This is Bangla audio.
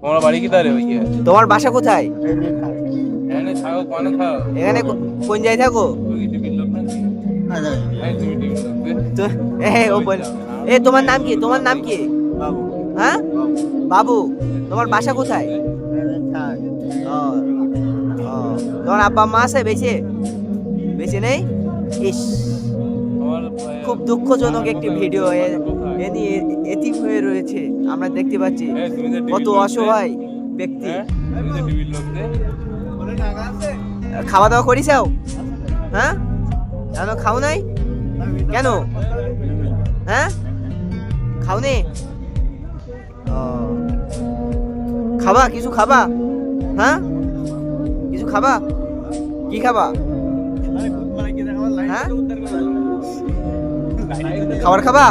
তোমার বাড়ি কোথায় রে ভাইয়া? তোমার বাসা কোথায়? এখানে থাকো, কোনে থাকো? এখানে কোন জায়গায় থাকো? তুমি কি টিভির লোক নাকি? হ্যাঁ, তুমি টিভির লোক বে। ও বল, তোমার নাম কি? তোমার নাম কি? হ্যাঁ, বাবু। তোমার বাসা কোথায়? ও, ও, তোমার আব্বা মা আছে বেঁচে? বেঁচে নেই? ইস, তোমার খুব দুঃখজনক একটি ভিডিও। এ নিয়ে এতিম হয়ে রয়েছে, আমরা দেখতে পাচ্ছি। তুমি যে কত টিভির লোক বে। অসহায় ব্যক্তি। হ্যাঁ, তুমি যে টিভির লোক বে। খাওয়া দাওয়া করিসাও? হ্যাঁ, কেন খাও নাই? কেন? হ্যাঁ, খাও নি? ও, খাবা কিছু খাবা? হ্যাঁ, কিছু খাবা? কি খাবা? হ্যাঁ, খাবার খাবা?